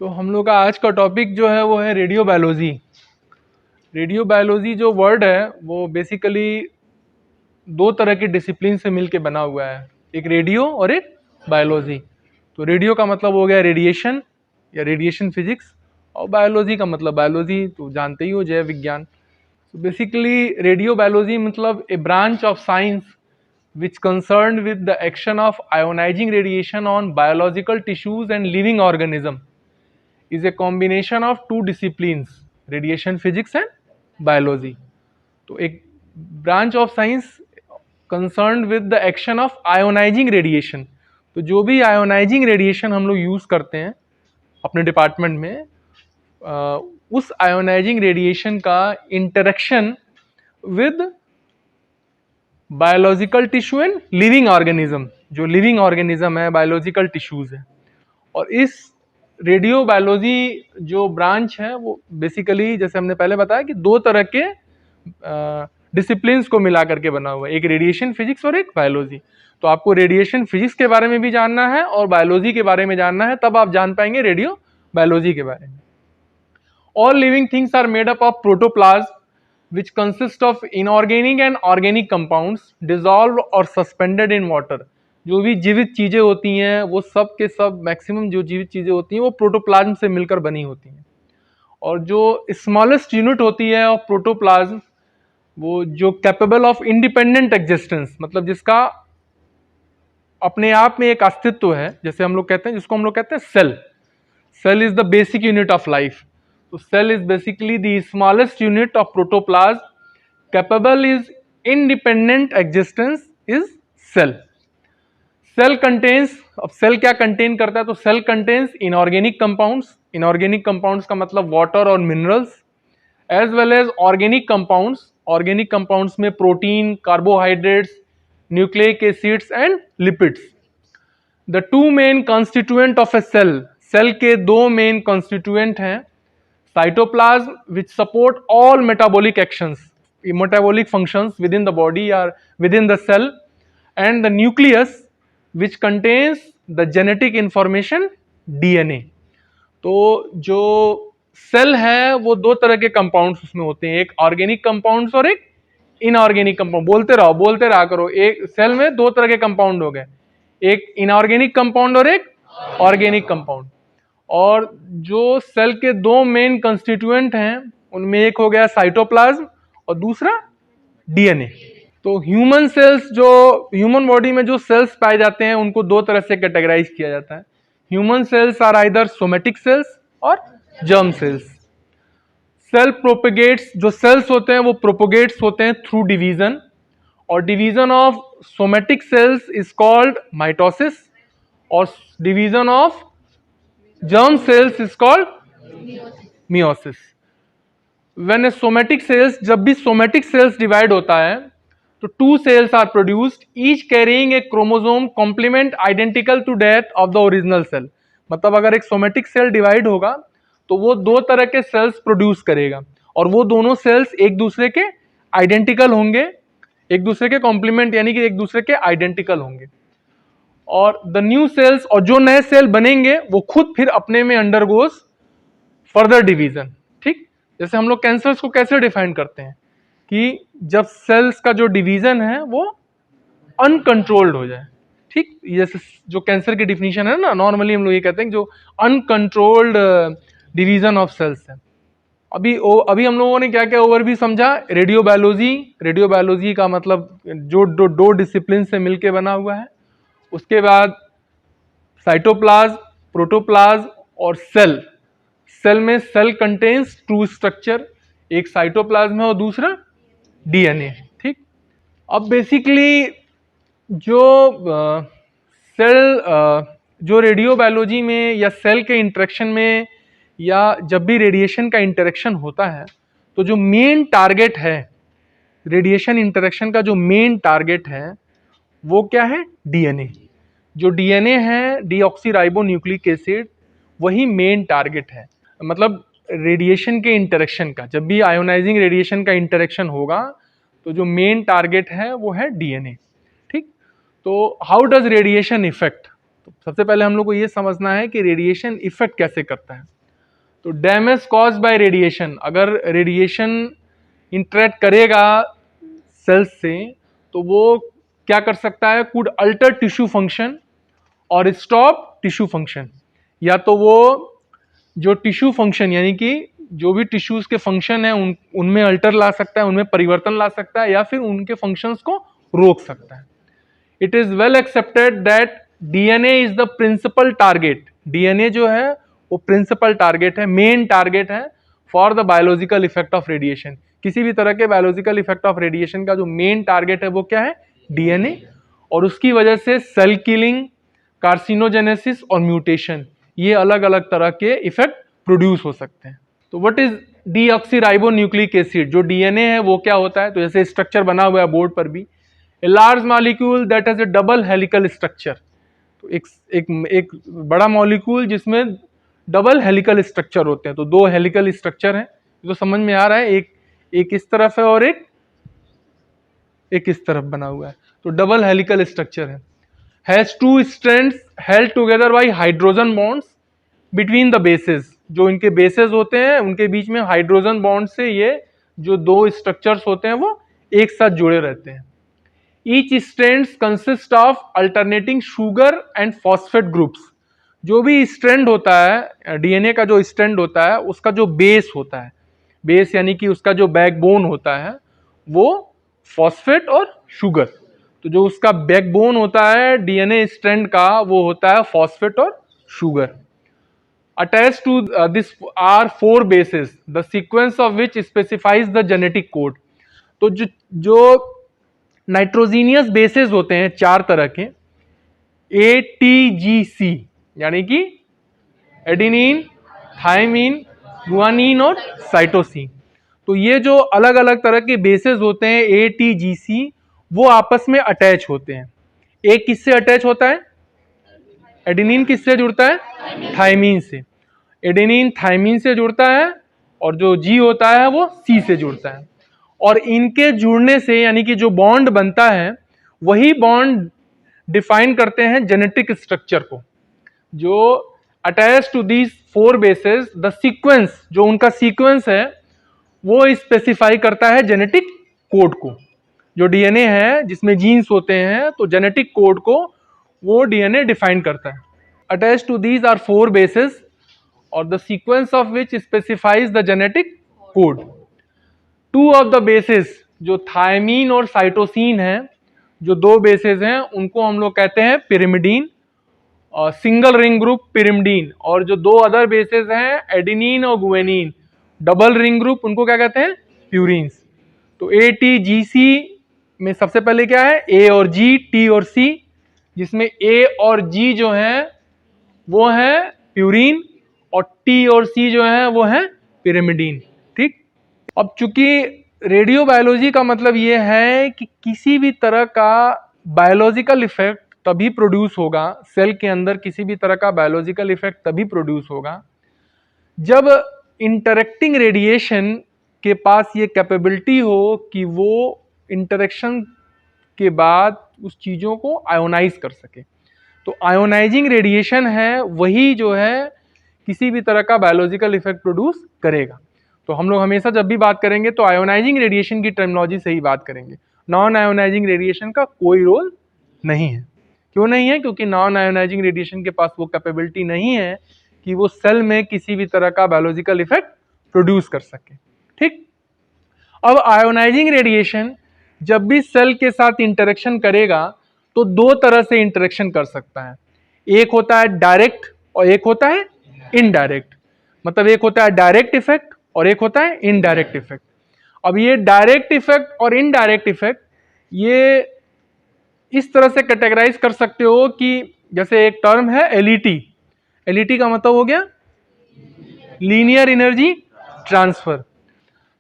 तो हम लोग का आज का टॉपिक जो है वो है रेडियो बायोलॉजी। रेडियो बायोलॉजी जो वर्ड है वो बेसिकली दो तरह के डिसिप्लिन से मिलके बना हुआ है, एक रेडियो और एक बायोलॉजी। तो रेडियो का मतलब हो गया रेडिएशन या रेडिएशन फिजिक्स, और बायोलॉजी का मतलब बायोलॉजी, तो जानते ही हो, जैव विज्ञान। तो बेसिकली रेडियो बायोलॉजी मतलब a branch of science which concerned with the action of ionizing radiation on biological tissues and living organism is a combination of two disciplines, radiation physics and biology. तो एक branch of science concerned with the action of ionising radiation. तो जो भी ionizing radiation हम लोग use करते हैं अपने डिपार्टमेंट में, उस आयोनाइजिंग रेडिएशन का interaction with biological tissue and living organism. जो लिविंग ऑर्गेनिज्म है बायोलॉजिकल टिश्यूज है। और इस रेडियो बायोलॉजी जो ब्रांच है वो बेसिकली, जैसे हमने पहले बताया, कि दो तरह के डिसिप्लिन्स को मिला करके बना हुआ है, एक रेडिएशन फिजिक्स और एक बायोलॉजी। तो आपको रेडिएशन फिजिक्स के बारे में भी जानना है और बायोलॉजी के बारे में जानना है, तब आप जान पाएंगे रेडियो बायोलॉजी के बारे में। All living things are made up of protoplasm which consist of inorganic and organic compounds dissolved or suspended in water। जो भी जीवित चीजें होती हैं वो सब के सब, मैक्सिमम जो जीवित चीजें होती हैं वो प्रोटोप्लाज्म से मिलकर बनी होती हैं। और जो स्मॉलेस्ट यूनिट होती है ऑफ प्रोटोप्लाज्म, वो जो कैपेबल ऑफ इंडिपेंडेंट एग्जिस्टेंस, मतलब जिसका अपने आप में एक अस्तित्व है, जैसे हम लोग कहते हैं, जिसको हम लोग कहते हैं cell. Cell is the basic unit of life. So cell is basically the smallest unit of protoplasm, capable is independent existence is cell। Cell contains, अब cell क्या contain करता है, तो cell contains inorganic compounds। inorganic compounds का मतलब water और minerals, as well as organic compounds। organic compounds में protein, carbohydrates, nucleic acids and lipids। The two main constituent of a cell, cell के दो main constituent हैं, cytoplasm which support all metabolic actions, metabolic functions within the body or within the cell, and the nucleus which contains the genetic information DNA। तो जो cell है वो दो तरह के कंपाउंड्स उसमें होते हैं, एक ऑर्गेनिक कंपाउंड्स और एक इनऑर्गेनिक कंपाउंड। बोलते रहा करो, एक सेल में दो तरह के कंपाउंड हो गए, एक इनऑर्गेनिक कंपाउंड और एक ऑर्गेनिक कंपाउंड। और जो सेल के दो मेन कंस्टिट्यूएंट हैं उनमें एक हो गया साइटोप्लाज्म और दूसरा डीएनए। तो ह्यूमन सेल्स, जो ह्यूमन बॉडी में जो सेल्स पाए जाते हैं उनको दो तरह से कैटेगराइज किया जाता है। Human cells are either somatic cells और जर्म सेल्स। सेल प्रोपेगेट्स, जो सेल्स होते हैं वो प्रोपोगेट्स होते हैं थ्रू डिवीजन, और division of somatic cells is called mitosis, और division of germ cells is called meiosis। when a somatic cells, जब भी somatic cells divide होता है तो two cells are produced, each carrying a chromosome complement identical to that of the original cell। मतलब अगर एक somatic cell divide होगा तो वो दो तरह के cells produce करेगा, और वो दोनों cells एक दूसरे के identical होंगे, एक दूसरे के complement यानी कि एक दूसरे के identical होंगे। और द न्यू सेल्स, और जो नए सेल बनेंगे वो खुद फिर अपने में अंडरगोज फर्दर डिवीजन। ठीक, जैसे हम लोग कैंसर्स को कैसे डिफाइन करते हैं कि जब सेल्स का जो डिवीजन है वो अनकंट्रोल्ड हो जाए। ठीक, जैसे जो कैंसर की डिफिनीशन है ना, नॉर्मली हम लोग ये कहते हैं जो अनकंट्रोल्ड डिवीजन ऑफ सेल्स है। अभी हम लोगों ने क्या क्या ओवरव्यू समझा। रेडियो बायोलॉजी का मतलब जो दो डिसिप्लिन से मिलके बना हुआ है। उसके बाद साइटोप्लाज्म, प्रोटोप्लाज्म और सेल। सेल में सेल कंटेन्स टू स्ट्रक्चर, एक साइटोप्लाज्म है और दूसरा डीएनए। ठीक, अब बेसिकली जो जो रेडियो बायोलॉजी में या सेल के इंटरेक्शन में, या जब भी रेडिएशन का इंटरेक्शन होता है, तो जो मेन टारगेट है रेडिएशन इंटरेक्शन का, जो मेन टारगेट है वो क्या है, डीएनए। जो डीएनए है, डीऑक्सीराइबो न्यूक्लिक एसिड, वही मेन टारगेट है। मतलब रेडिएशन के इंटरेक्शन का, जब भी आयोनाइजिंग रेडिएशन का इंटरेक्शन होगा तो जो मेन टारगेट है वो है डीएनए। ठीक, तो हाउ डज रेडिएशन इफेक्ट, तो सबसे पहले हम लोग को ये समझना है कि रेडिएशन इफेक्ट कैसे करता है। तो डैमेज कॉज बाय रेडिएशन, अगर रेडिएशन इंटरेक्ट करेगा सेल्स से तो वो क्या कर सकता है, कुड अल्टर टिश्यू फंक्शन और स्टॉप टिश्यू फंक्शन। या तो वो जो टिश्यू फंक्शन यानी कि जो भी टिश्यूज के फंक्शन है उनमें अल्टर ला सकता है, उनमें परिवर्तन ला सकता है, या फिर उनके फंक्शंस को रोक सकता है। It is well accepted that DNA is the principal target. DNA जो है वो प्रिंसिपल टारगेट है, मेन टारगेट है for the biological effect of radiation. किसी भी तरह के बायोलॉजिकल इफेक्ट ऑफ रेडिएशन का जो मेन टारगेट है वो क्या है, डीएनए। और उसकी वजह से सेल किलिंग, कार्सिनोजेनेसिस और म्यूटेशन, ये अलग अलग तरह के इफेक्ट प्रोड्यूस हो सकते हैं। तो व्हाट इज डीऑक्सीराइबोन्यूक्लिक एसिड, जो डीएनए है वो क्या होता है, तो जैसे स्ट्रक्चर बना हुआ है बोर्ड पर भी, a large molecule that has A double helical structure. तो एक बड़ा मॉलिक्यूल जिसमें डबल हेलिकल स्ट्रक्चर होते हैं। तो दो हेलिकल स्ट्रक्चर हैं, तो समझ में आ रहा है, एक इस तरफ है और एक इस तरफ बना हुआ है, तो डबल हेलिकल स्ट्रक्चर है। Has two strands held together by hydrogen bonds between the bases. जो इनके बेसेस होते हैं उनके बीच में हाइड्रोजन बॉन्ड से ये जो दो स्ट्रक्चर्स होते हैं वो एक साथ जुड़े रहते हैं। Each strands consist of alternating sugar and phosphate groups. जो भी स्ट्रैंड होता है, डीएनए का जो स्ट्रैंड होता है, उसका जो बेस होता है, बेस यानी कि उसका जो बैकबोन होता है वो फॉस्फेट और शुगर। तो जो उसका बैकबोन होता है डीएनए स्ट्रैंड का वो होता है फॉस्फेट और sugar. Attached to this are four bases, the sequence of which specifies the genetic code। तो जो नाइट्रोजीनियस बेसेस होते हैं चार तरह के, ATGC, यानी कि एडेनिन, थायमीन, गुआनिन और साइटोसिन। तो ये जो अलग अलग तरह के बेसेस होते हैं ATGC, वो आपस में अटैच होते हैं। एक किससे अटैच होता है, एडेनिन किससे जुड़ता है, थायमीन से। एडेनिन थायमीन से जुड़ता है और जो जी होता है वो सी से जुड़ता है। और इनके जुड़ने से यानी कि जो बॉन्ड बनता है वही बॉन्ड डिफाइन करते हैं जेनेटिक स्ट्रक्चर को। जो attach to these four bases, the sequence, जो उनका सीक्वेंस है वो स्पेसिफाई करता है जेनेटिक कोड को। जो डीएनए है जिसमें जीन्स होते हैं, तो जेनेटिक कोड को वो डीएनए डिफाइन करता है। Attach to these are four bases और the sequence of which specifies the genetic code. Two of the bases, जो थायमीन और साइटोसिन है, जो दो बेसेस हैं उनको हम लोग कहते हैं pyrimidine, single ring group pyrimidine. और जो दो अदर बेसेस हैं एडेनिन और गुआनिन, डबल रिंग ग्रुप, उनको क्या कहते हैं, प्यूरिन्स। तो ATGC में सबसे पहले क्या है, A और G, T और C, जिसमें A और G जो है वो है प्यूरिन और T और C जो है वो है पिरिमिडीन। ठीक। अब चूंकि रेडियो बायोलॉजी का मतलब ये है कि किसी भी तरह का बायोलॉजिकल इफेक्ट तभी प्रोड्यूस होगा, सेल के अंदर किसी भी तरह का बायोलॉजिकल इफेक्ट तभी प्रोड्यूस होगा जब इंटरेक्टिंग रेडिएशन के पास ये कैपेबिलिटी हो कि वो इंटरेक्शन के बाद उस चीज़ों को आयोनाइज कर सके। तो आयोनाइजिंग रेडिएशन है वही जो है किसी भी तरह का बायोलॉजिकल इफेक्ट प्रोड्यूस करेगा। तो हम लोग हमेशा जब भी बात करेंगे तो आयोनाइजिंग रेडिएशन की टर्मिनोलॉजी से ही बात करेंगे। नॉन आयोनाइजिंग रेडिएशन का कोई रोल नहीं है। क्यों नहीं है? क्योंकि नॉन आयोनाइजिंग रेडिएशन के पास वो कैपेबिलिटी नहीं है कि वो सेल में किसी भी तरह का बायोलॉजिकल इफेक्ट प्रोड्यूस कर सके। ठीक। अब आयोनाइजिंग रेडिएशन जब भी सेल के साथ इंटरेक्शन करेगा तो दो तरह से इंटरेक्शन कर सकता है। एक होता है डायरेक्ट और एक होता है इनडायरेक्ट। मतलब एक होता है डायरेक्ट इफेक्ट और एक होता है इनडायरेक्ट इफेक्ट। अब ये डायरेक्ट इफेक्ट और इनडायरेक्ट इफेक्ट ये इस तरह से कैटेगराइज कर सकते हो कि जैसे एक टर्म है LET। LET का मतलब हो गया लीनियर एनर्जी ट्रांसफर।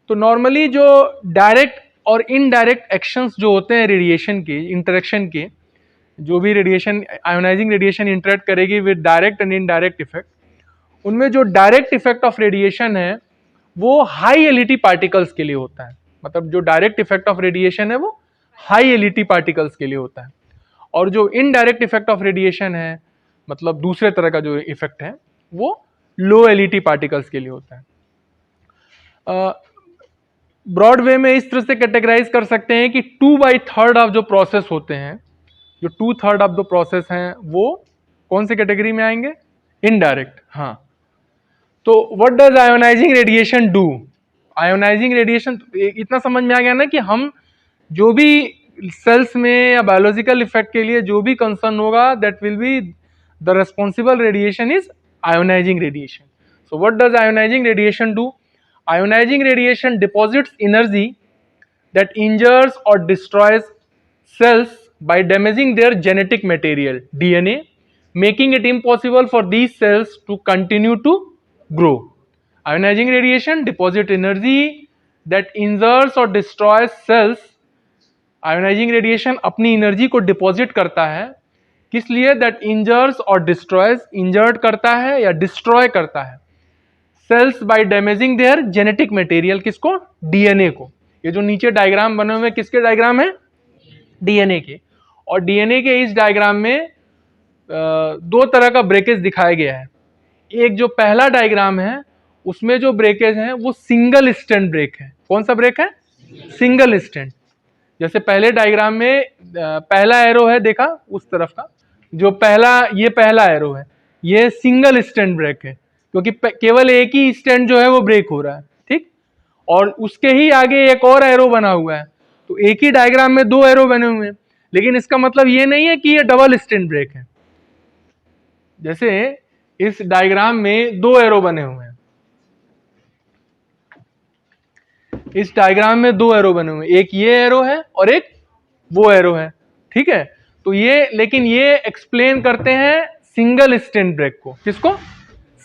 तो नॉर्मली जो डायरेक्ट और इनडायरेक्ट एक्शंस जो होते हैं रेडिएशन के, इंटरेक्शन के, जो भी रेडिएशन आयोनाइजिंग रेडिएशन इंटरेक्ट करेगी with direct and indirect effect, उनमें जो डायरेक्ट इफेक्ट ऑफ रेडिएशन है वो हाई LET पार्टिकल्स के लिए होता है। मतलब जो डायरेक्ट इफेक्ट ऑफ रेडिएशन है वो हाई LET पार्टिकल्स के लिए होता है। और जो इनडायरेक्ट इफेक्ट ऑफ रेडिएशन है मतलब दूसरे तरह का जो इफेक्ट है वो लो एलईटी पार्टिकल्स के लिए होता है। ब्रॉड वे में इस तरह से कैटेगराइज कर सकते हैं कि 2/3 ऑफ जो प्रोसेस होते हैं, जो 2/3 ऑफ द प्रोसेस हैं, वो कौन से कैटेगरी में आएंगे? इनडायरेक्ट। हाँ, तो what does ionising radiation do? Ionising radiation, इतना समझ में आ गया ना कि हम जो भी सेल्स में या बायोलॉजिकल इफेक्ट के लिए जो भी कंसर्न होगा, that will be the responsible radiation is ionising radiation. So what does ionizing radiation do? Ionizing radiation deposits energy that injures or destroys cells by damaging their genetic material, DNA, making it impossible for these cells to continue to grow. Ionizing radiation deposits energy that injures or destroys cells. Ionising radiation अपनी energy को deposit करता है, किस लिए? That इंजर्स और destroys, injured करता है या डिस्ट्रॉय करता है cells by damaging their genetic material, किसको? डीएनए को. ये जो नीचे डायग्राम बने हुए किसके डायग्राम है? डीएनए के. और डीएनए के इस डायग्राम में दो तरह का ब्रेकेज दिखाया गया है. एक जो पहला डायग्राम है उसमें जो ब्रेकेज है वो सिंगल स्ट्रैंड ब्रेक है. कौन सा ब्रेक है? Single strand. जैसे पहले डायग्राम में पहला एरो है, देखा उस तरफ का, जो ये पहला एरो है, ये सिंगल स्ट्रैंड ब्रेक है, क्योंकि केवल एक ही स्ट्रैंड जो है वो ब्रेक हो रहा है. ठीक, और उसके ही आगे एक और एरो बना हुआ है. तो एक ही डायग्राम में दो एरो बने हुए हैं, लेकिन इसका मतलब ये नहीं है कि ये डबल स्ट्रैंड ब्रेक है. जैसे इस डायग्राम में दो एरो बने हुए हैं, इस डायग्राम में दो एरो बने हुए हैं, एक ये एरो है और एक वो एरो है. ठीक है, तो ये, लेकिन ये एक्सप्लेन करते हैं सिंगल स्ट्रैंड ब्रेक को. किसको?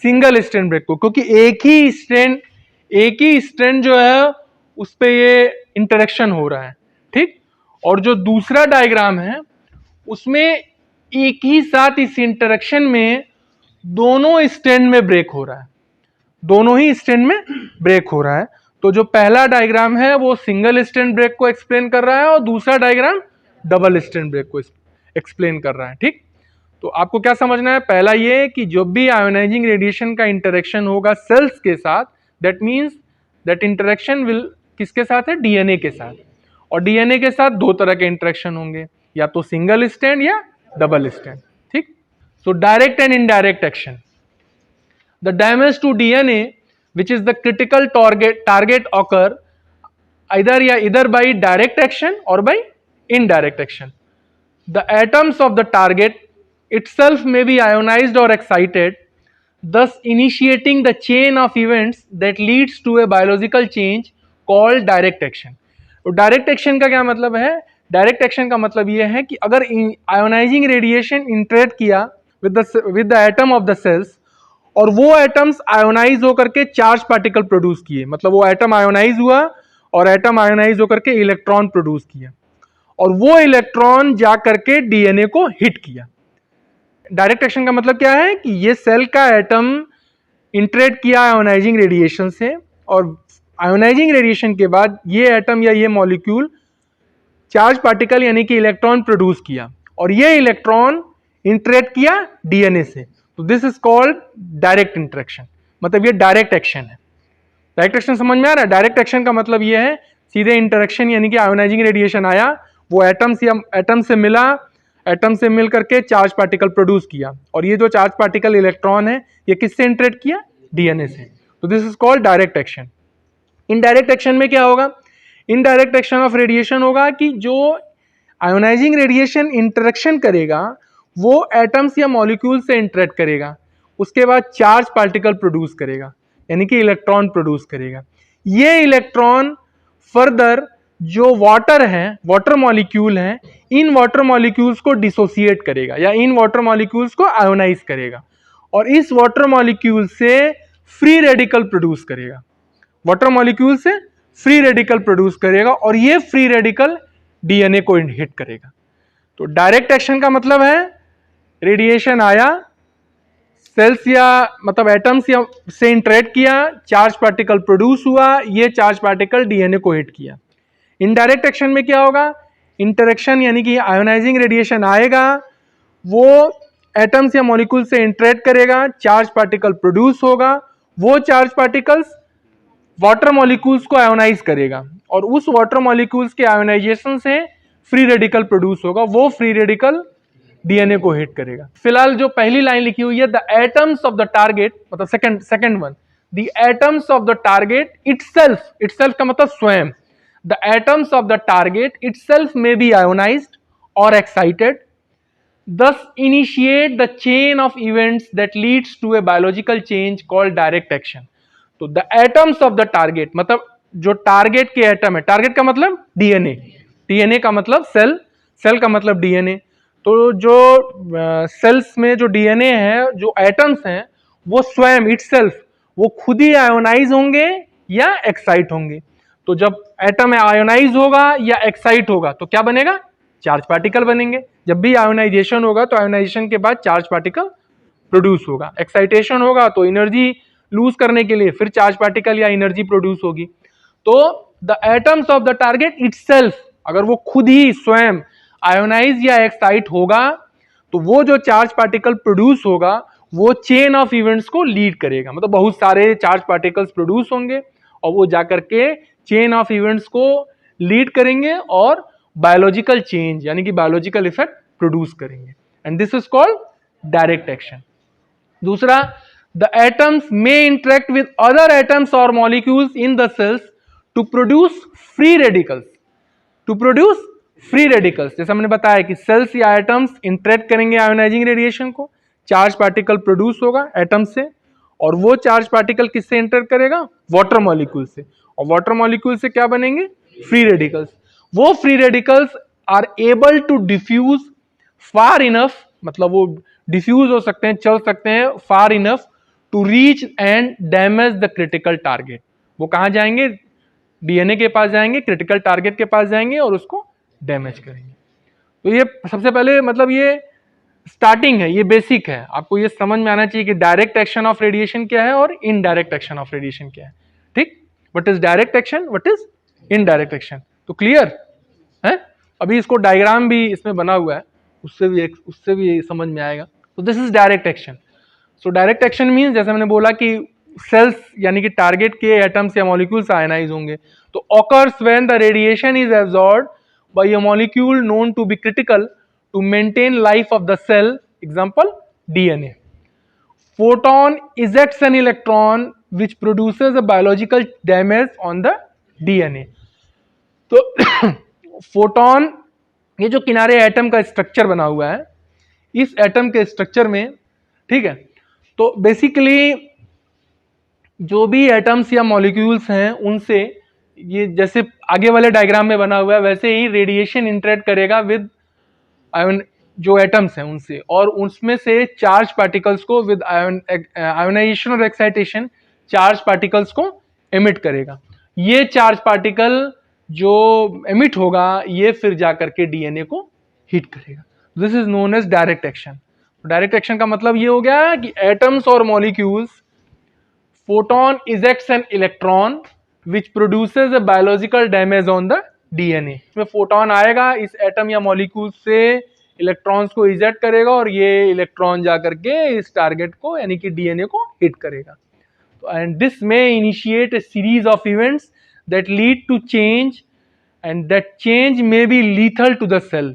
सिंगल स्ट्रैंड ब्रेक को, क्योंकि एक ही स्ट्रैंड जो है उस पे ये इंटरेक्शन हो रहा है. ठीक, और जो दूसरा डायग्राम है उसमें एक ही साथ इस इंटरेक्शन में दोनों स्ट्रैंड में ब्रेक हो रहा है, दोनों ही स्ट्रैंड में ब्रेक हो रहा है. तो जो पहला डायग्राम है वो सिंगल स्ट्रैंड ब्रेक को एक्सप्लेन कर रहा है और दूसरा डायग्राम डबल स्ट्रैंड ब्रेक को एक्सप्लेन कर रहा है. ठीक, तो आपको क्या समझना है? पहला ये कि जब भी आयोनाइजिंग रेडिएशन का इंटरेक्शन होगा सेल्स के साथ, that means that interaction will किसके साथ है? डीएनए के साथ. और डीएनए के साथ दो तरह के इंटरेक्शन होंगे, या तो सिंगल स्ट्रैंड या डबल स्ट्रैंड. ठीक, so direct and indirect action. The damage to DNA which is the critical target occur either by direct action or by indirect action. The atoms of the target itself may be ionized or excited, thus initiating the chain of events that leads to a biological change called direct action. तो direct action का क्या मतलब है? Direct action का मतलब यह है कि अगर आयोनाइजिंग रेडिएशन इंटरेक्ट किया with the atom of the cells और वो एटम्स आयोनाइज होकर के चार्ज पार्टिकल प्रोड्यूस किए, मतलब वो एटम आयोनाइज हुआ और एटम आयोनाइज होकर के इलेक्ट्रॉन प्रोड्यूस किया और वो इलेक्ट्रॉन जा करके डीएनए को हिट किया. डायरेक्ट एक्शन का मतलब क्या है कि ये सेल का एटम इंटरेक्ट किया आयोनाइजिंग रेडिएशन से और आयोनाइजिंग रेडिएशन के बाद ये एटम या ये मॉलिक्यूल चार्ज पार्टिकल यानी कि इलेक्ट्रॉन प्रोड्यूस किया और ये इलेक्ट्रॉन इंटरेक्ट किया डीएनए से. तो this is called direct interaction, मतलब ये डायरेक्ट एक्शन है. डायरेक्ट एक्शन समझ में आ रहा है? डायरेक्ट एक्शन का मतलब ये है सीधे इंटरेक्शन, यानी कि आयोनाइजिंग रेडिएशन आया, वो एटम से मिला, एटम से मिल करके चार्ज पार्टिकल प्रोड्यूस किया और ये जो चार्ज पार्टिकल इलेक्ट्रॉन है ये किससे इंटरेक्ट किया? डीएनए से. तो this is called direct action. Indirect action में क्या होगा? इनडायरेक्ट एक्शन ऑफ रेडिएशन होगा कि जो आयोनाइजिंग रेडिएशन इंटरेक्शन करेगा वो एटम्स या मॉलिक्यूल से इंटरेक्ट करेगा, उसके बाद चार्ज पार्टिकल प्रोड्यूस करेगा यानी कि इलेक्ट्रॉन प्रोड्यूस करेगा. ये इलेक्ट्रॉन फर्दर जो वाटर है, वाटर मॉलिक्यूल है, इन वाटर मॉलिक्यूल्स को डिसोसिएट करेगा या इन वाटर मॉलिक्यूल्स को आयोनाइज करेगा और इस वाटर मॉलिक्यूल से फ्री रेडिकल प्रोड्यूस करेगा. वाटर मॉलिक्यूल से फ्री रेडिकल प्रोड्यूस करेगा और ये फ्री रेडिकल डीएनए को हिट करेगा. तो डायरेक्ट एक्शन का मतलब है रेडिएशन आया, सेल्स या मतलब एटम्स या से इंटरेक्ट किया, चार्ज पार्टिकल प्रोड्यूस हुआ, ये चार्ज पार्टिकल डीएनए को हिट किया. इनडायरेक्ट एक्शन में क्या होगा? इंटरेक्शन यानी कि आयोनाइजिंग रेडिएशन आएगा, वो एटम्स या मॉलिक्यूल से इंटरेक्ट करेगा, चार्ज पार्टिकल प्रोड्यूस होगा, वो चार्ज पार्टिकल्स वाटर मॉलिक्यूल्स को आयोनाइज करेगा और उस वाटर मॉलिक्यूल्स के आयोनाइजेशन से फ्री रेडिकल प्रोड्यूस होगा, वो फ्री रेडिकल डीएनए को हिट करेगा। फिलहाल जो पहली लाइन लिखी हुई है the atoms of the target, मतलब second one, the atoms of the target itself का मतलब स्वयं, the atoms of the target itself may be ionised और excited, thus initiate the chain of events that leads to a biological change called direct action। तो the atoms of the target मतलब जो target के atom है, target का मतलब DNA, DNA का मतलब सेल, सेल का मतलब डीएनए। तो जो सेल्स में जो डीएनए है, जो एटम्स हैं, वो स्वयं इटसेल्फ वो खुद ही आयोनाइज होंगे या एक्साइट होंगे। तो जब एटम आयोनाइज होगा या एक्साइट होगा तो क्या बनेगा? चार्ज पार्टिकल बनेंगे। जब भी आयोनाइजेशन होगा तो आयोनाइजेशन के बाद चार्ज पार्टिकल प्रोड्यूस होगा, एक्साइटेशन होगा तो एनर्जी लूज करने के लिए फिर चार्ज पार्टिकल या एनर्जी प्रोड्यूस होगी। तो the atoms of the target itself, अगर वो खुद ही स्वयं आयोनाइज या एक्साइट होगा तो वो जो चार्ज पार्टिकल प्रोड्यूस होगा वो चेन ऑफ इवेंट्स को लीड करेगा, मतलब बहुत सारे चार्ज पार्टिकल्स प्रोड्यूस होंगे और वो जाकर के चेन ऑफ इवेंट्स को लीड करेंगे और बायोलॉजिकल चेंज यानी कि बायोलॉजिकल इफेक्ट प्रोड्यूस करेंगे, and this is called direct action. दूसरा, the atoms may interact with other atoms और molecules in the cells to produce free radicals, to produce free radicals. जैसे हमने बताया कि सेल्स या एटम्स इंटरेक्ट करेंगे ionising radiation को, चार्ज पार्टिकल प्रोड्यूस होगा एटम से, और वो चार्ज पार्टिकल किससे इंटरेक्ट करेगा? वाटर मॉलिक्यूल से, और वाटर मॉलिक्यूल से क्या बनेंगे? Free radicals. वो free radicals are able to diffuse far enough, मतलब वो डिफ्यूज हो सकते हैं, चल सकते हैं far enough to reach and damage the critical target. वो कहां जाएंगे? डीएनए के पास जाएंगे, क्रिटिकल टारगेट के पास जाएंगे और उसको डैमेज करेंगे। तो ये सबसे पहले मतलब ये स्टार्टिंग है, ये बेसिक है, आपको ये समझ में आना चाहिए कि डायरेक्ट एक्शन ऑफ रेडिएशन क्या है और इनडायरेक्ट एक्शन ऑफ रेडिएशन क्या है। ठीक, what is direct action, what is indirect action, तो क्लियर है? अभी इसको डायग्राम भी इसमें बना हुआ है, उससे भी समझ में आएगा। तो this is direct action. So direct action means, जैसे मैंने बोला कि सेल्स यानी कि टारगेट के एटम्स या मॉलिक्यूल्स आयनाइज होंगे, तो occurs when the radiation is absorbed by a molecule known to be critical to maintain life of the cell, example DNA. Photon ejects an electron which produces a biological damage on the DNA। तो photon, ये जो किनारे atom का structure बना हुआ है, इस atom के स्ट्रक्चर में, ठीक है, तो बेसिकली जो भी एटम्स या मॉलिक्यूल्स हैं उनसे, ये जैसे आगे वाले डायग्राम में बना हुआ है वैसे ही रेडिएशन इंटरेक्ट करेगा विद आयन, जो एटम्स हैं उनसे, और उसमें से चार्ज पार्टिकल्स को विद आयोनाइजेशन और एक्साइटेशन चार्ज पार्टिकल्स को एमिट करेगा। ये चार्ज पार्टिकल जो एमिट होगा ये फिर जाकर के डीएनए को हिट करेगा। This is known as direct action. Direct action का मतलब ये हो गया कि एटम्स और molecules, photon ejects an electron which produces a biological damage on the DNA. इसमें फोटोन आएगा, इस एटम या मॉलिक्यूल से इलेक्ट्रॉन्स को इजेक्ट करेगा और ये इलेक्ट्रॉन जाकर के इस टारगेट को यानी कि डीएनए को हिट करेगा। तो एंड दिस में initiate a series of events that lead to change and that change may be lethal to the cell।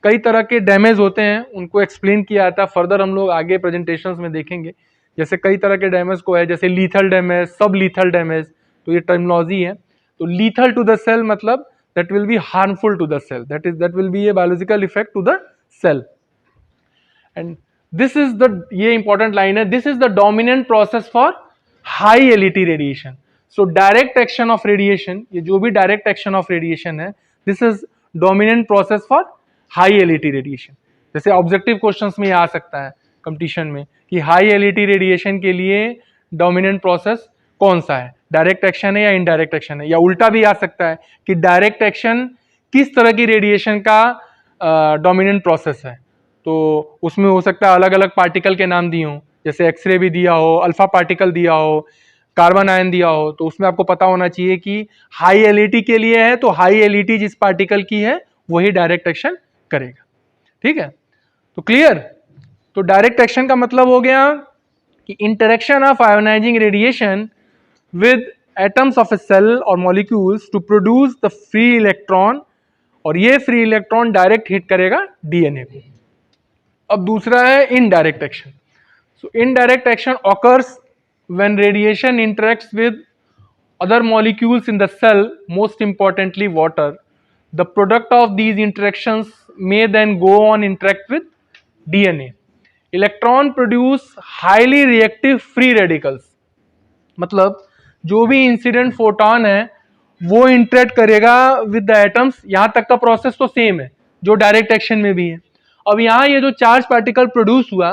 कई तरह के डैमेज होते हैं, उनको एक्सप्लेन किया जाता है, फर्दर हम लोग आगे प्रेजेंटेशंस में देखेंगे। जैसे कई तरह के डैमेज को है, जैसे लीथल डैमेज, सब लीथल डैमेज, तो ये टर्मिनोलॉजी है। तो लीथल टू द सेल मतलब that will be harmful to the cell, that will be a biological effect to the cell। and this is the, ये important line है, this is the dominant process for high LET radiation। So direct action of radiation, ये जो भी direct action of radiation है, this is dominant process for high LET radiation. जैसे objective questions में आ सकता है कंपटीशन में कि हाई एलईटी रेडिएशन के लिए डोमिनेंट प्रोसेस कौन सा है, डायरेक्ट एक्शन है या इनडायरेक्ट एक्शन है, या उल्टा भी आ सकता है कि डायरेक्ट एक्शन किस तरह की रेडिएशन का डोमिनेंट प्रोसेस है। तो उसमें हो सकता है अलग अलग पार्टिकल के नाम दिए हों, जैसे एक्सरे भी दिया हो, अल्फा पार्टिकल दिया हो, कार्बन आयन दिया हो, तो उसमें आपको पता होना चाहिए कि हाई एलईटी के लिए है तो हाई एलईटी जिस पार्टिकल की है वही डायरेक्ट एक्शन करेगा। ठीक है, तो क्लियर। तो डायरेक्ट एक्शन का मतलब हो गया कि interaction of ionising radiation with atoms of a cell और molecules to produce the free electron, और ये फ्री इलेक्ट्रॉन डायरेक्ट हिट करेगा डीएनए को। अब दूसरा है indirect action. So indirect action occurs when radiation interacts with other molecules in the cell, most importantly water. The product of these interactions may then go on interact with DNA. Electron produce highly reactive free radicals. मतलब जो भी incident photon है वो interact करेगा with the atoms. यहाँ तक का process तो सेम है जो डायरेक्ट एक्शन में भी है। अब यहाँ ये जो चार्ज पार्टिकल प्रोड्यूस हुआ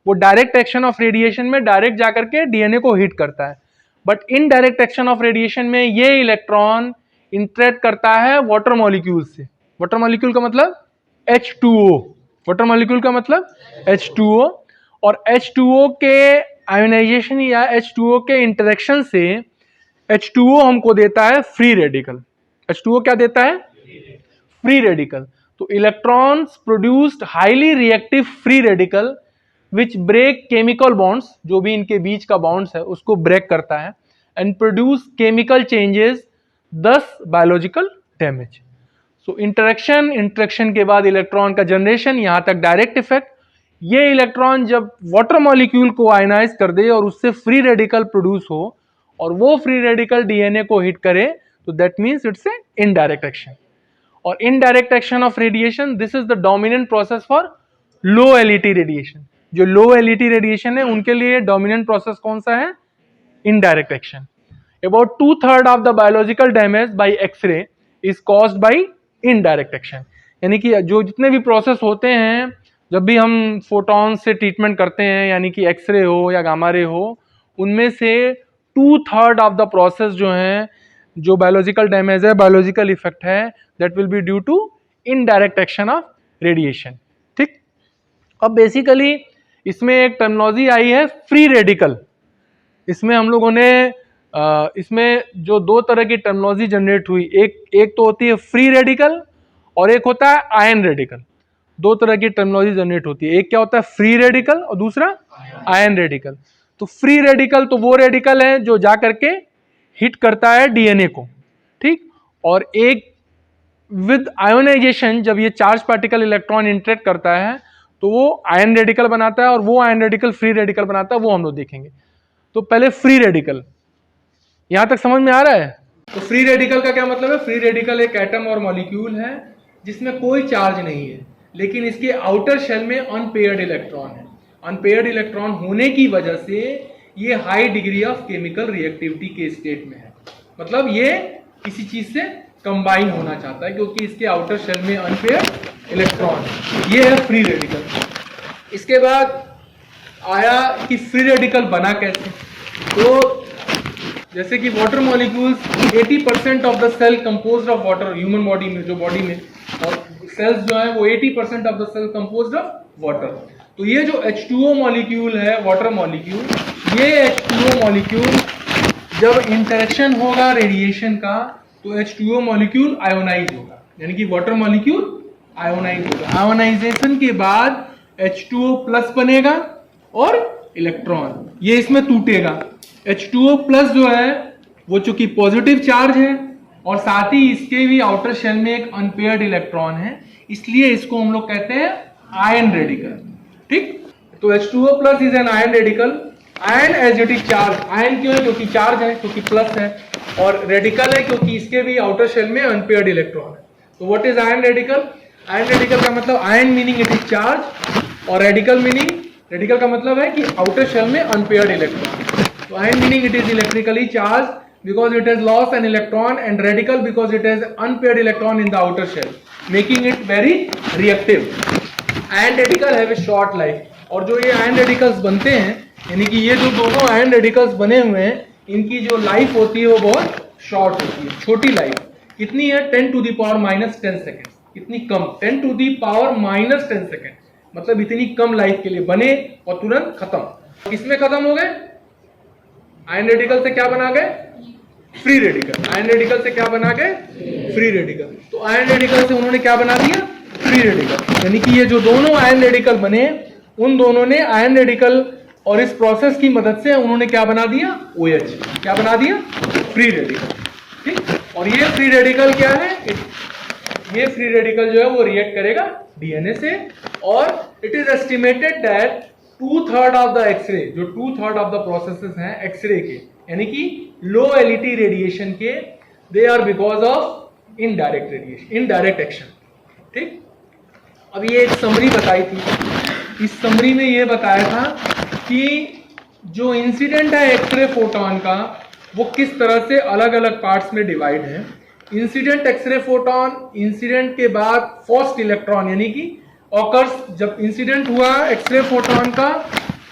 वो डायरेक्ट एक्शन ऑफ रेडिएशन में डायरेक्ट जाकर के डीएनए को हिट करता है, but indirect action of radiation में ये इलेक्ट्रॉन इंटरेक्ट करता है वाटर मॉलिक्यूल से। वाटर मॉलिक्यूल का मतलब H2O, वाटर मॉलिक्यूल का मतलब H2O, और H2O के आयोनाइजेशन या H2O के इंटरेक्शन से H2O हमको देता है फ्री रेडिकल। H2O क्या देता है? Free radical. तो electrons produced highly reactive free radical which break chemical bonds, जो भी इनके बीच का बॉन्ड्स है उसको ब्रेक करता है, एंड प्रोड्यूस केमिकल चेंजेस, दस बायोलॉजिकल डैमेज। सो इंटरेक्शन के बाद इलेक्ट्रॉन का जनरेशन, यहां तक डायरेक्ट इफेक्ट। ये इलेक्ट्रॉन जब वाटर मॉलिक्यूल को आयनाइज कर दे और उससे फ्री रेडिकल प्रोड्यूस हो और वो फ्री रेडिकल डीएनए को हिट करे, तो that means it's a indirect action. और indirect action of radiation, this is the dominant process for low LET radiation. जो लो एलईटी रेडिएशन है उनके लिए डोमिनेंट प्रोसेस कौन सा है? Indirect action. About 2/3 of the biological damage by X-ray is caused by indirect action. यानी कि जो जितने भी प्रोसेस होते हैं जब भी हम फोटॉन से ट्रीटमेंट करते हैं, यानी कि एक्सरे हो या गामा रे हो, उनमें से 2/3 ऑफ द प्रोसेस जो है, जो बायोलॉजिकल डैमेज है, बायोलॉजिकल इफेक्ट है, that will be due to indirect action of radiation. ठीक, अब बेसिकली इसमें एक टर्मिनोलॉजी आई है फ्री रेडिकल। इसमें हम लोगों ने इसमें जो दो तरह की टर्मिनोलॉजी जनरेट हुई, एक तो होती है फ्री रेडिकल और एक होता है आयन रेडिकल। दो तरह की टर्मिनोलॉजी जनरेट होती है, एक क्या होता है फ्री रेडिकल और दूसरा आयन रेडिकल। तो फ्री रेडिकल तो वो रेडिकल है जो जा करके हिट करता है डीएनए को, ठीक। और एक विद आयोनाइजेशन, जब ये चार्ज पार्टिकल इलेक्ट्रॉन इंटरेक्ट करता है तो वो आयन रेडिकल बनाता है और वो आयन रेडिकल फ्री रेडिकल बनाता है, वो हम लोग देखेंगे। तो पहले फ्री रेडिकल, यहां तक समझ में आ रहा है? तो फ्री रेडिकल का क्या मतलब है? फ्री रेडिकल एक एटम और मॉलिक्यूल है जिसमें कोई चार्ज नहीं है, लेकिन इसके आउटर शेल में अनपेयर्ड इलेक्ट्रॉन है। अनपेयर्ड इलेक्ट्रॉन होने की वजह से ये high degree of chemical reactivity के स्टेट में है। मतलब ये किसी चीज से कंबाइन होना चाहता है क्योंकि इसके आउटर शेल में अनपेयर्ड इलेक्ट्रॉन है। ये है फ्री रेडिकल। इसके बाद आया कि फ्री रेडिकल बना कैसे। तो जैसे कि water molecules, 80% of the cell composed of water, human body में, जो बॉडी में और सेल्स जो है वो 80% of the cell composed of water. तो ये जो H2O मॉलिक्यूल है, वाटर मॉलिक्यूल, ये H2O मॉलिक्यूल जब इंटरेक्शन होगा रेडिएशन का तो H2O मॉलिक्यूल आयोनाइज होगा, यानी कि वाटर मॉलिक्यूल आयोनाइज होगा। आयोनाइजेशन के बाद H2O प्लस बनेगा और इलेक्ट्रॉन ये इसमें टूटेगा। H2O प्लस जो है वो चूंकि पॉजिटिव चार्ज है और साथ ही इसके भी आउटर शेल में एक अनपेयर्ड इलेक्ट्रॉन है, इसलिए इसको हम लोग कहते हैं आयन रेडिकल, ठीक। तो H2O plus is an ion radical. Ion as it is charge, ion क्यों है? क्योंकि चार्ज है, क्योंकि प्लस है, और रेडिकल है क्योंकि इसके भी आउटर शेल में अनपेयर्ड इलेक्ट्रॉन है। तो what is ion radical? Ion radical का मतलब ion meaning it is charge और रेडिकल मीनिंग, रेडिकल का मतलब है कि आउटर शेल में अनपेयर्ड इलेक्ट्रॉन। तो ion meaning it is electrically charge because it has lost an electron, and radical because it has unpaired electron in the outer shell, making it very reactive. Ion radical have a short life. और जो ये ion radicals बनते हैं, यानी कि ये जो दोनों ion radicals बने हुए हैं, इनकी जो लाइफ होती है वो बहुत शॉर्ट होती है, छोटी लाइफ। कितनी है? 10 to the power minus 10 seconds। इतनी कम, 10 to the power minus 10 seconds, मतलब इतनी कम लाइफ के लिए बने और तुरंत खत्म। किसमें खत्म हो गए? आयन रेडिकल से क्या बना गए? Free radical. आयन रेडिकल से क्या बना गए? Free radical. तो आयन रेडिकल से उन्होंने क्या बना दिया? Free radical. यानी कि ये जो दोनों आयन रेडिकल बने उन दोनों ने आयन रेडिकल और इस प्रोसेस की मदद से उन्होंने क्या बना दिया, OH, क्या बना दिया, फ्री रेडिकल। ठीक, और ये फ्री रेडिकल क्या है, ये फ्री रेडिकल जो है वो रिएक्ट करेगा DNA से, और it is estimated that 2/3 of the x-ray, जो 2/3 ऑफ द प्रोसेसेस हैं एक्सरे के, यानी कि लो LET रेडिएशन के, they are because of indirect radiation, indirect action. ठीक, अब ये एक समरी बताई थी, इस समरी में ये बताया था कि जो इंसिडेंट है एक्सरे फोटोन का वो किस तरह से अलग अलग पार्ट्स में डिवाइड है। इंसिडेंट एक्सरे फोटोन, इंसिडेंट के बाद फर्स्ट इलेक्ट्रॉन, यानी कि ऑकर्स, जब इंसिडेंट हुआ एक्सरे फोटोन का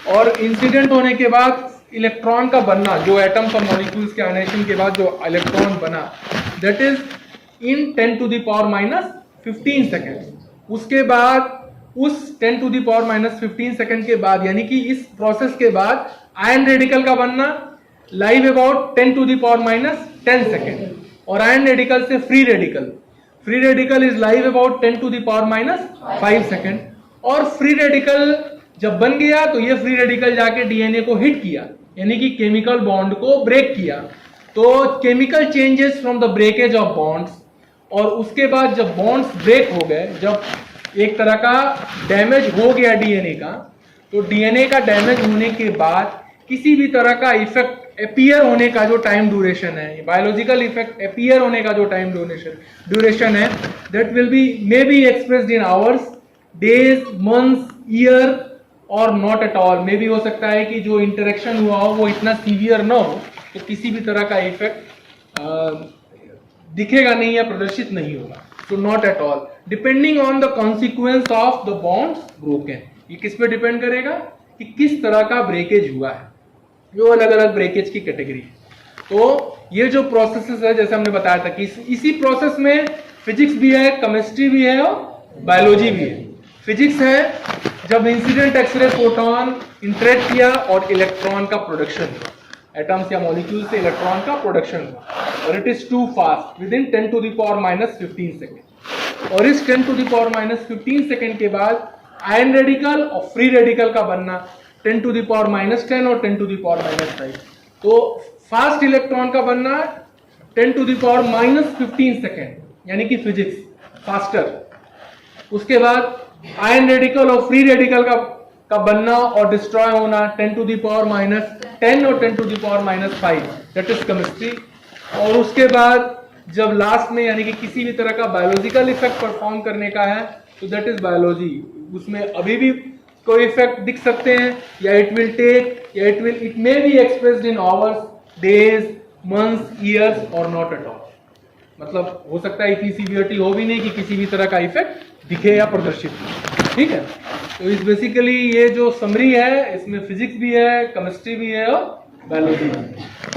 और इंसिडेंट होने के बाद इलेक्ट्रॉन का बनना, जो एटम्स और मॉलिक्यूल्स के आयनेशन के बाद जो इलेक्ट्रॉन बना, दैट इज इन 10⁻⁻15 सेकेंड। उसके बाद उस 10⁻⁻15 सेकेंड के बाद, यानी कि इस प्रोसेस के बाद आयन रेडिकल का बनना लाइव अबाउट 10⁻10 सेकेंड, और आयन रेडिकल से free radical is live about 10⁻5 second. और फ्री रेडिकल जब बन गया तो ये फ्री रेडिकल जाके DNA को हिट किया, यानी कि केमिकल बॉन्ड को ब्रेक किया। तो chemical changes from the breakage of bonds, और उसके बाद जब बॉन्ड्स ब्रेक हो गए, जब एक तरह का डैमेज हो गया DNA का, तो DNA का डैमेज होने के बाद किसी भी तरह का इफेक्ट अपीयर होने का जो टाइम ड्यूरेशन है, बायोलॉजिकल इफेक्ट अपीयर होने का जो टाइम ड्यूरेशन है, that will B may be expressed in hours, days, months, year, और नॉट एट ऑल। मे भी हो सकता है कि जो इंटरेक्शन हुआ हो वो इतना सीवियर ना हो, तो किसी भी तरह का इफेक्ट दिखेगा नहीं या प्रदर्शित नहीं होगा। तो not at all, depending on the consequence of the bonds broken. ये किस पे डिपेंड करेगा कि किस तरह का ब्रेकेज हुआ है, जो अलग अलग ब्रेकेज की कैटेगरी है। तो ये जो प्रोसेसेस है, जैसे हमने बताया था कि इसी प्रोसेस में फिजिक्स भी है, केमिस्ट्री भी है और बायोलॉजी भी है। फिजिक्स है जब इंसिडेंट एक्सरे फोटोन इंटरेक्ट किया और इलेक्ट्रॉन का प्रोडक्शन हुआ, एटम्स या मॉलिक्यूल से इलेक्ट्रॉन का प्रोडक्शन हुआ, और it is too fast, within 10⁻⁻15 second. और इस 10⁻⁻15 सेकेंड के बाद आयन रेडिकल और फ्री रेडिकल का बनना 10⁻⁻10 और 10⁻⁻5। तो फास्ट इलेक्ट्रॉन का बनना 10⁻⁻15 सेकेंड, यानी कि फिजिक्स फास्टर। उसके बाद आयन रेडिकल और फ्री रेडिकल का बनना और डिस्ट्रॉय होना 10⁻⁻10 और 10⁻⁻5, दैट इज केमिस्ट्री। और उसके बाद जब लास्ट में, यानी कि किसी भी तरह का बायोलॉजिकल इफेक्ट परफॉर्म करने का है, तो दैट इज बायोलॉजी। उसमें अभी भी कोई इफेक्ट दिख सकते हैं, या इट विल टेक, या it may be expressed in hours, days, months, years, और नॉट एट ऑल। मतलब हो सकता है इतनी सीवियरिटी हो भी नहीं कि किसी भी तरह का इफेक्ट दिखे या प्रदर्शित हो। ठीक है, तो इस बेसिकली ये जो समरी है, इसमें फिजिक्स भी है, केमिस्ट्री भी है और बायोलॉजी भी है।